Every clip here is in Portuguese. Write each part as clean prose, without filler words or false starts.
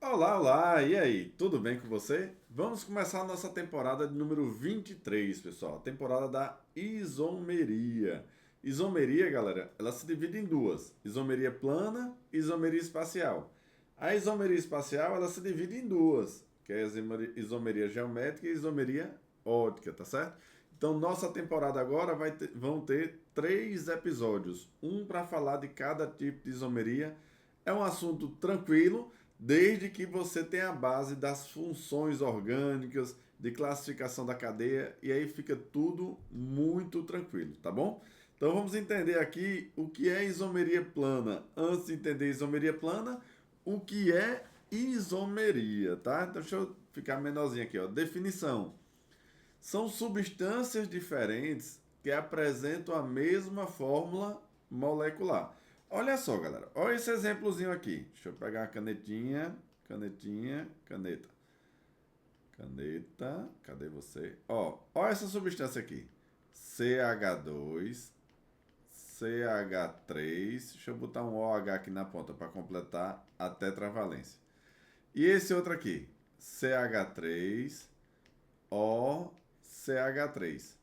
Olá, olá, e aí, tudo bem com você? Vamos começar a nossa temporada de número 23, pessoal, a temporada da isomeria. Isomeria, galera, ela se divide em duas, isomeria plana e isomeria espacial. A isomeria espacial, ela se divide em duas, que é a isomeria geométrica e a isomeria óptica, tá certo? Então, nossa temporada agora vão ter três episódios, um para falar de cada tipo de isomeria. É um assunto tranquilo, desde que você tenha a base das funções orgânicas, de classificação da cadeia, e aí fica tudo muito tranquilo, tá bom? Então vamos entender aqui o que é isomeria plana. Antes de entender isomeria plana, o que é isomeria, tá? Então deixa eu ficar menorzinho aqui, ó. Definição: são substâncias diferentes que apresentam a mesma fórmula molecular. Olha só, galera. Olha esse exemplozinho aqui. Deixa eu pegar a canetinha, caneta. Caneta, cadê você? Ó, olha essa substância aqui. CH2, CH3. Deixa eu botar um OH aqui na ponta para completar a tetravalência. E esse outro aqui, CH3, OCH3.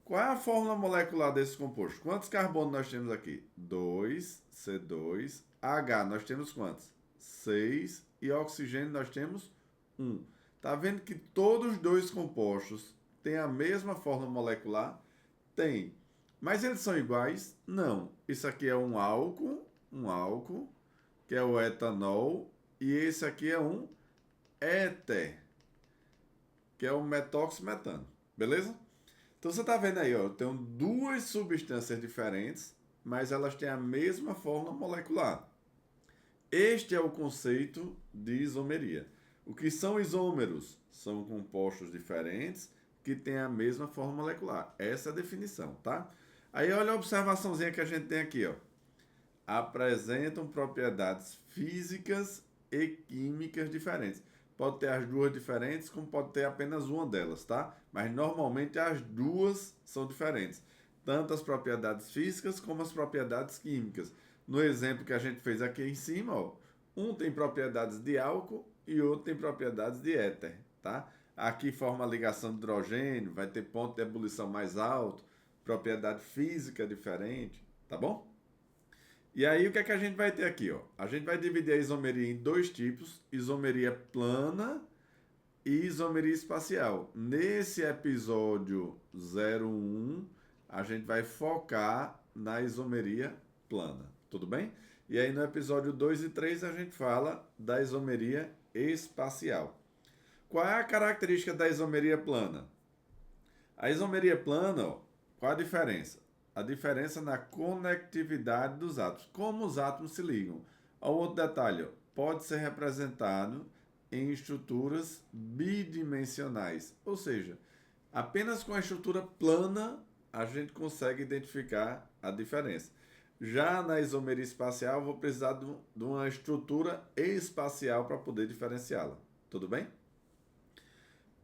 Qual é a fórmula molecular desse composto? Quantos carbonos nós temos aqui? 2, C2. H, nós temos quantos? 6. E oxigênio nós temos 1. Tá vendo que todos os dois compostos têm a mesma fórmula molecular? Tem. Mas eles são iguais? Não. Isso aqui é um álcool, que é o etanol, e esse aqui é um éter, que é o metano. Beleza? Então você está vendo aí, ó, tem duas substâncias diferentes, mas elas têm a mesma fórmula molecular. Este é o conceito de isomeria. O que são isômeros? São compostos diferentes que têm a mesma fórmula molecular. Essa é a definição, tá? Aí olha a observaçãozinha que a gente tem aqui, ó. Apresentam propriedades físicas e químicas diferentes. Pode ter as duas diferentes, como pode ter apenas uma delas, tá? Mas normalmente as duas são diferentes. Tanto as propriedades físicas como as propriedades químicas. No exemplo que a gente fez aqui em cima, ó, um tem propriedades de álcool e outro tem propriedades de éter, tá? Aqui forma a ligação de hidrogênio, vai ter ponto de ebulição mais alto, propriedade física diferente, tá bom? E aí o que é que a gente vai ter aqui, ó? A gente vai dividir a isomeria em dois tipos, isomeria plana e isomeria espacial. Nesse episódio 01, a gente vai focar na isomeria plana, tudo bem? E aí no episódio 2 e 3 a gente fala da isomeria espacial. Qual é a característica da isomeria plana? A isomeria plana, ó, qual a diferença? A diferença na conectividade dos átomos. Como os átomos se ligam. Ao outro detalhe, ó, pode ser representado em estruturas bidimensionais. Ou seja, apenas com a estrutura plana a gente consegue identificar a diferença. Já na isomeria espacial, vou precisar de uma estrutura espacial para poder diferenciá-la. Tudo bem?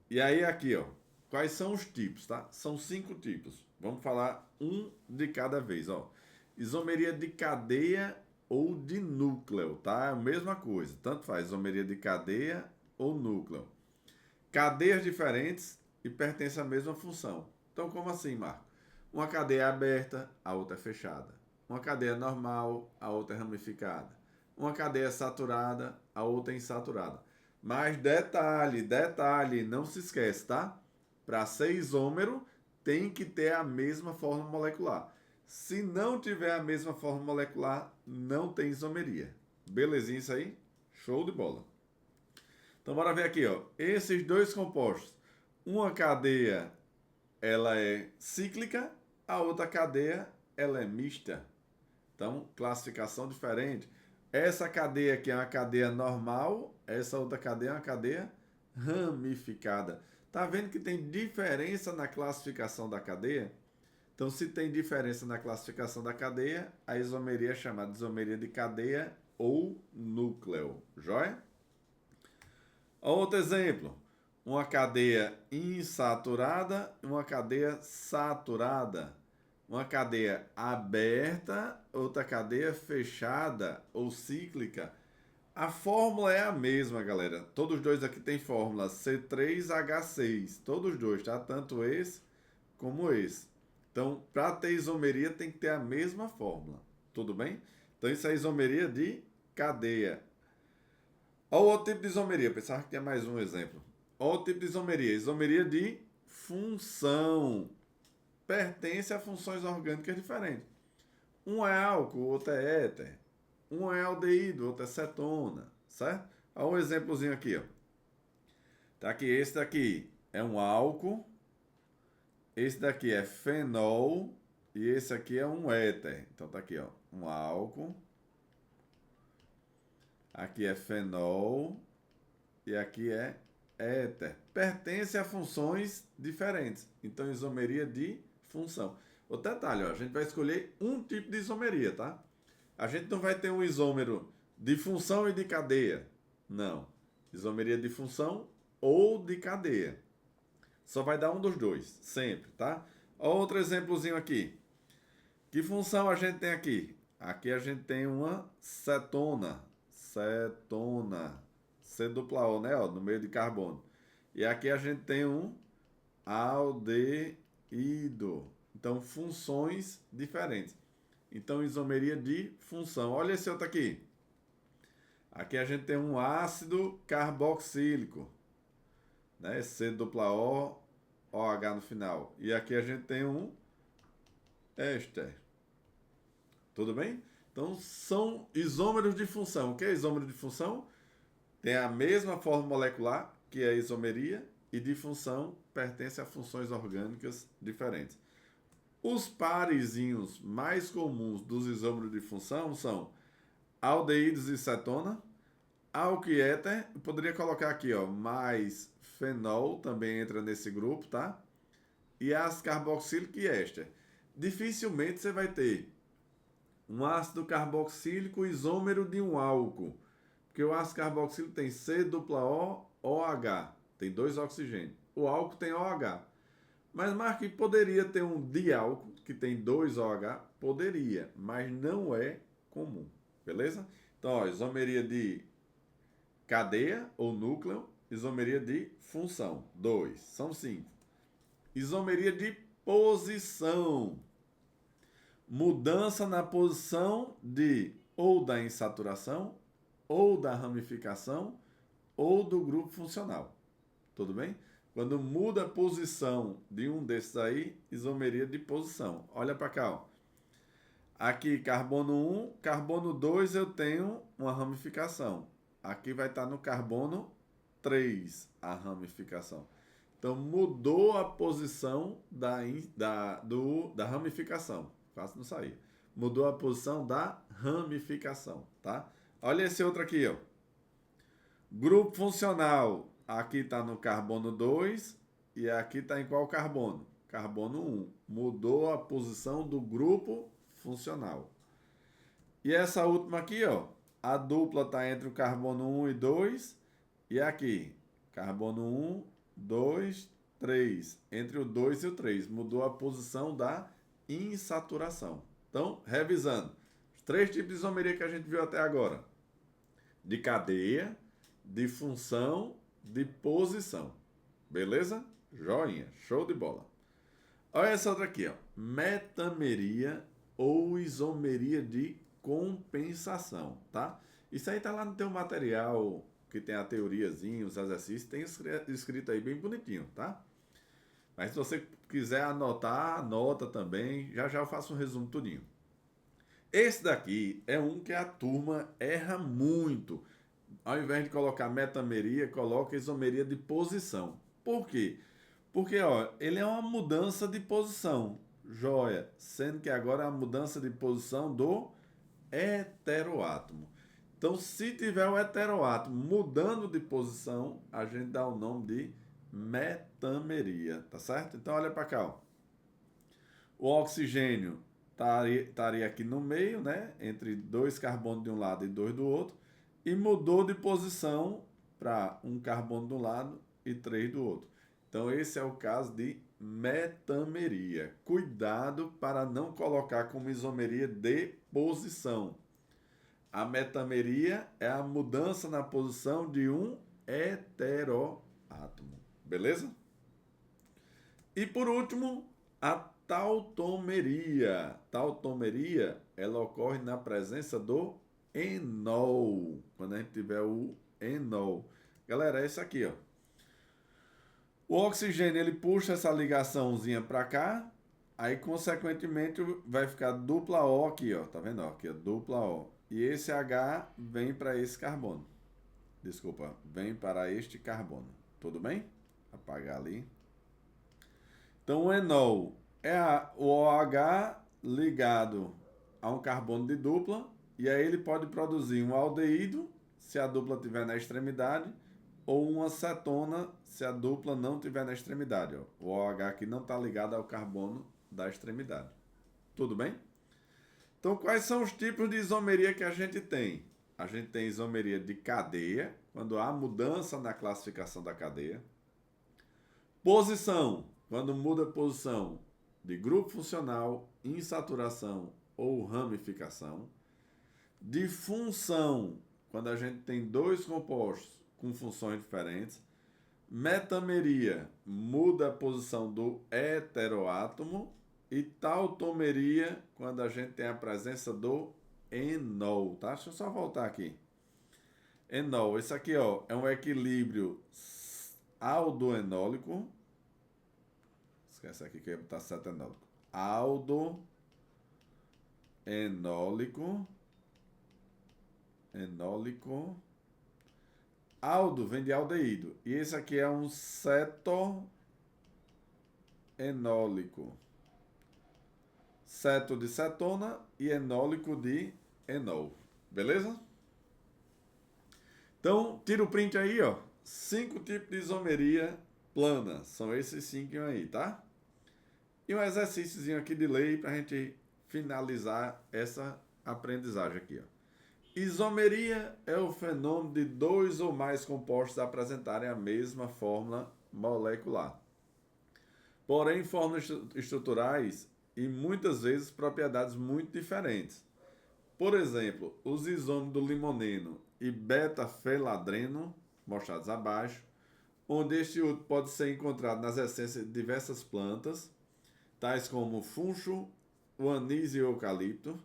E aí aqui, ó, quais são os tipos, tá? São 5 tipos. Vamos falar um de cada vez, ó. Isomeria de cadeia ou de núcleo, tá? É a mesma coisa, tanto faz isomeria de cadeia ou núcleo. Cadeias diferentes e pertencem à mesma função. Então, como assim, Marco? Uma cadeia é aberta, a outra é fechada. Uma cadeia é normal, a outra é ramificada. Uma cadeia é saturada, a outra é insaturada. Mas detalhe, não se esquece, tá? Para ser isômero, tem que ter a mesma fórmula molecular. Se não tiver a mesma fórmula molecular, não tem isomeria. Belezinha isso aí? Show de bola. Então bora ver aqui, ó. Esses dois compostos. Uma cadeia ela é cíclica, a outra cadeia ela é mista. Então, classificação diferente. Essa cadeia aqui é uma cadeia normal, essa outra cadeia é uma cadeia ramificada. Tá vendo que tem diferença na classificação da cadeia? Então, se tem diferença na classificação da cadeia, a isomeria é chamada de isomeria de cadeia ou núcleo. Joia? Outro exemplo, uma cadeia insaturada e uma cadeia saturada. Uma cadeia aberta, outra cadeia fechada ou cíclica. A fórmula é a mesma, galera. Todos os dois aqui tem fórmula C3H6. Todos os dois, tá? Tanto esse como esse. Então, para ter isomeria, tem que ter a mesma fórmula. Tudo bem? Então, isso é isomeria de cadeia. Olha o outro tipo de isomeria. Eu pensava que tinha mais um exemplo. Olha o tipo de isomeria. Isomeria de função. Pertence a funções orgânicas diferentes. Um é álcool, o outro é éter. Um é aldeído, o outro é cetona. Certo? Olha um exemplozinho aqui. Ó. Tá aqui, esse daqui é um álcool. Esse daqui é fenol. E esse aqui é um éter. Então tá aqui, ó. Um álcool. Aqui é fenol. E aqui é éter. Pertence a funções diferentes. Então, isomeria de função. Outro detalhe, ó, a gente vai escolher um tipo de isomeria, tá? A gente não vai ter um isômero de função e de cadeia. Não. Isomeria de função ou de cadeia. Só vai dar um dos dois, sempre, tá? Outro exemplozinho aqui. Que função a gente tem aqui? Aqui a gente tem uma cetona. Cetona. C dupla O, né? Ó, no meio de carbono. E aqui a gente tem um aldeído. Então, funções diferentes. Então, isomeria de função. Olha esse outro aqui. Aqui a gente tem um ácido carboxílico. Né? C dupla O, OH no final. E aqui a gente tem um éster. Tudo bem? Então, são isômeros de função. O que é isômero de função? Tem a mesma forma molecular, que é a isomeria, e de função pertence a funções orgânicas diferentes. Os parezinhos mais comuns dos isômeros de função são aldeídos e cetona, álcool e éter, eu poderia colocar aqui, ó, mais fenol também entra nesse grupo, tá? E ácido carboxílico e éster. Dificilmente você vai ter um ácido carboxílico isômero de um álcool, porque o ácido carboxílico tem C dupla O, OH, tem 2 oxigênios. O álcool tem OH. Mas Mark, poderia ter um diálcool que tem 2 OH? Poderia, mas não é comum. Beleza? Então, ó, isomeria de cadeia ou núcleo, isomeria de função. 2, são 5. Isomeria de posição. Mudança na posição de ou da insaturação, ou da ramificação, ou do grupo funcional. Tudo bem? Quando muda a posição de um desses aí, isomeria de posição. Olha para cá, ó. Aqui, carbono 1, carbono 2 eu tenho uma ramificação. Aqui vai estar no carbono 3 a ramificação. Então, mudou a posição da ramificação. Quase não saía. Mudou a posição da ramificação, tá? Olha esse outro aqui, ó. Grupo funcional. Aqui está no carbono 2 e aqui está em qual carbono? Carbono 1. Mudou a posição do grupo funcional. E essa última aqui, ó, a dupla está entre o carbono 1 e 2 e aqui, carbono 1, 2, 3. Entre o 2 e o 3. Mudou a posição da insaturação. Então, revisando. Os 3 tipos de isomeria que a gente viu até agora. De cadeia, de função, de posição. Beleza? Joinha. Show de bola. Olha essa outra aqui, ó. Metameria ou isomeria de compensação, tá? Isso aí tá lá no teu material que tem a teoriazinha, os exercícios, tem escrito aí bem bonitinho, tá? Mas se você quiser anotar, anota também. Já já eu faço um resumo tudinho. Esse daqui é um que a turma erra muito. Ao invés de colocar metameria, coloca isomeria de posição. Por quê? Porque, ó, ele é uma mudança de posição. Joia. Sendo que agora é a mudança de posição do heteroátomo. Então, se tiver o heteroátomo mudando de posição, a gente dá o nome de metameria, tá certo? Então, olha para cá, ó. O oxigênio estaria aqui no meio, né? Entre 2 carbonos de um lado e 2 do outro. E mudou de posição para um carbono de um lado e 3 do outro. Então, esse é o caso de metameria. Cuidado para não colocar como isomeria de posição. A metameria é a mudança na posição de um heteroátomo. Beleza? E por último, a tautomeria. Tautomeria, ela ocorre na presença do enol. Quando a gente tiver o enol. Galera, é isso aqui, ó. O oxigênio, ele puxa essa ligaçãozinha para cá, aí consequentemente vai ficar dupla O aqui, ó. Tá vendo? Ó, aqui é dupla O. E esse H vem para esse carbono. Desculpa, vem para este carbono. Tudo bem? Apagar ali. Então, o enol é o OH ligado a um carbono de dupla, e aí ele pode produzir um aldeído, se a dupla estiver na extremidade, ou uma cetona, se a dupla não estiver na extremidade. Ó. O OH aqui não está ligado ao carbono da extremidade. Tudo bem? Então, quais são os tipos de isomeria que a gente tem? A gente tem isomeria de cadeia, quando há mudança na classificação da cadeia. Posição, quando muda a posição de grupo funcional, insaturação ou ramificação. De função, quando a gente tem dois compostos com funções diferentes. Metameria, muda a posição do heteroátomo. E tautomeria, quando a gente tem a presença do enol, tá? Deixa eu só voltar aqui. Enol, esse aqui, ó, é um equilíbrio aldoenólico. Esquece aqui que eu ia botar cetenólico. Aldoenólico. Enólico. Aldo vem de aldeído. E esse aqui é um cetoenólico. Ceto de cetona e enólico de enol. Beleza? Então, tira o print aí, ó. 5 tipos de isomeria plana. São esses 5 aí, tá? E um exercíciozinho aqui de lei para a gente finalizar essa aprendizagem aqui, ó. Isomeria é o fenômeno de dois ou mais compostos apresentarem a mesma fórmula molecular. Porém, fórmulas estruturais e muitas vezes propriedades muito diferentes. Por exemplo, os isômeros do limoneno e beta-feladreno, mostrados abaixo, onde este último pode ser encontrado nas essências de diversas plantas, tais como funcho, o anis e o eucalipto.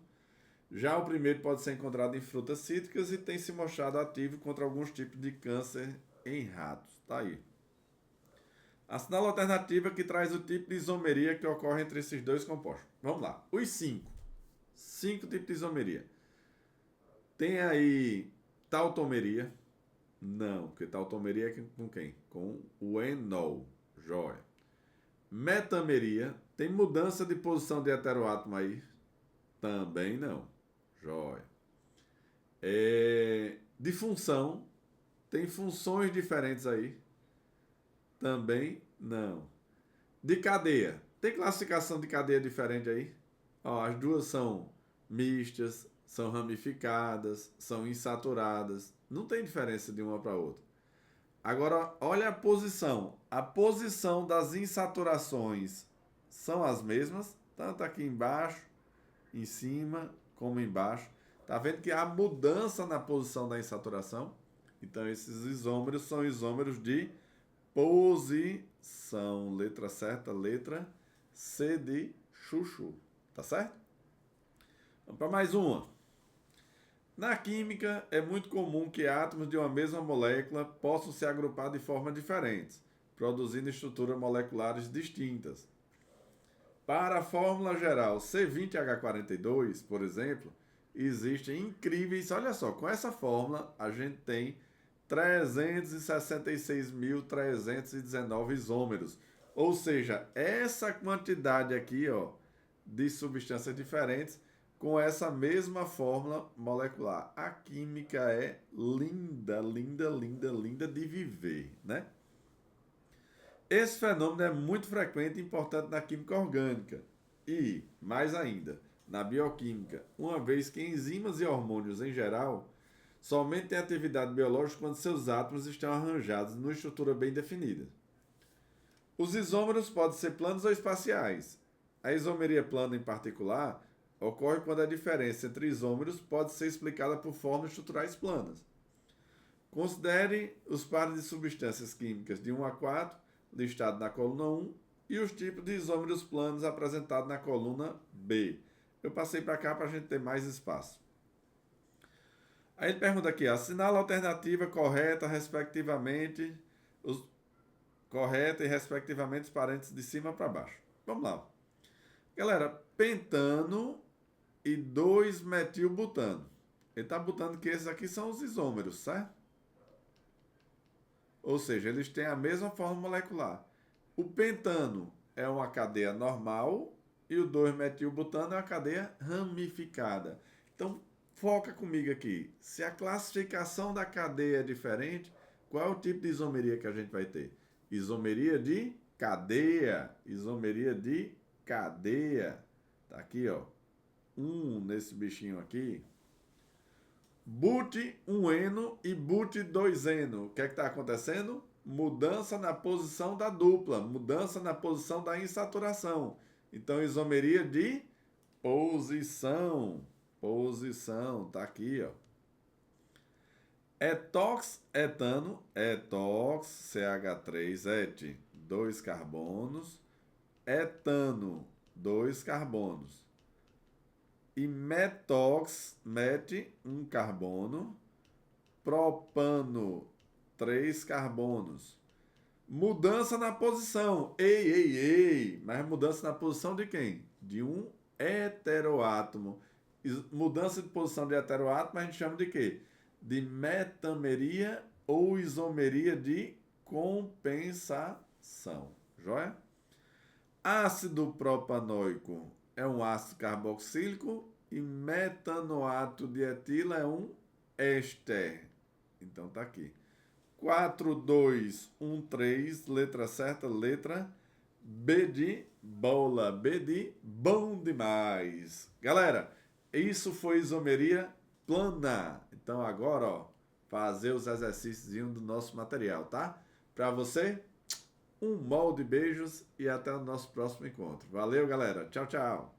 Já o primeiro pode ser encontrado em frutas cítricas e tem se mostrado ativo contra alguns tipos de câncer em ratos. Tá aí. A sinal alternativa que traz o tipo de isomeria que ocorre entre esses dois compostos. Vamos lá. Os 5. 5 tipos de isomeria. Tem aí tautomeria. Não, porque tautomeria é com quem? Com o enol. Joia. Metameria. Tem mudança de posição de heteroátomo aí? Também não. Joia. De função. Tem funções diferentes aí? Também não. De cadeia. Tem classificação de cadeia diferente aí? Ó, as duas são mistas, são ramificadas, são insaturadas. Não tem diferença de uma para outra. Agora, olha a posição. A posição das insaturações são as mesmas, tanto aqui embaixo, em cima, como embaixo. Tá vendo que há mudança na posição da insaturação? Então, esses isômeros são isômeros de posição. Letra certa, letra C de chuchu. Tá certo? Vamos para mais uma. Na química, é muito comum que átomos de uma mesma molécula possam se agrupar de formas diferentes, produzindo estruturas moleculares distintas. Para a fórmula geral C20H42, por exemplo, existem incríveis... Olha só, com essa fórmula a gente tem 366.319 isômeros. Ou seja, essa quantidade aqui, ó, de substâncias diferentes com essa mesma fórmula molecular. A química é linda, linda, linda, linda de viver, né? Esse fenômeno é muito frequente e importante na química orgânica e, mais ainda, na bioquímica, uma vez que enzimas e hormônios em geral somente têm atividade biológica quando seus átomos estão arranjados numa estrutura bem definida. Os isômeros podem ser planos ou espaciais. A isomeria plana, em particular, ocorre quando a diferença entre isômeros pode ser explicada por formas estruturais planas. Considere os pares de substâncias químicas de 1 a 4, listado na coluna 1, e os tipos de isômeros planos apresentados na coluna B. Eu passei para cá para a gente ter mais espaço. Aí ele pergunta aqui, assinala a alternativa correta, correta e respectivamente os parênteses de cima para baixo. Vamos lá. Galera, pentano e 2-metilbutano. Ele está botando que esses aqui são os isômeros, certo? Ou seja, eles têm a mesma forma molecular. O pentano é uma cadeia normal e o 2-metilbutano é uma cadeia ramificada. Então, foca comigo aqui. Se a classificação da cadeia é diferente, qual é o tipo de isomeria que a gente vai ter? Isomeria de cadeia. Isomeria de cadeia. Tá aqui, ó. Nesse bichinho aqui. But 1-eno e but 2-eno. O que é que está acontecendo? Mudança na posição da dupla, mudança na posição da insaturação. Então, isomeria de posição. Posição, tá aqui, ó. Etox-etano, etox, CH3, 2 carbonos. Etano, 2 carbonos. E metox, 1 carbono. Propano, 3 carbonos. Mudança na posição. Ei. Mas mudança na posição de quem? De um heteroátomo. Mudança de posição de heteroátomo a gente chama de quê? De metameria ou isomeria de compensação. Joia? Ácido propanoico é um ácido carboxílico e metanoato de etila é um éster. Então tá aqui. 4-2-1-3, letra certa, letra B de bola, B de bom demais. Galera, isso foi isomeria plana. Então agora, ó, fazer os exercícios do nosso material, tá? Para você, um molde de beijos e até o nosso próximo encontro. Valeu, galera. Tchau, tchau.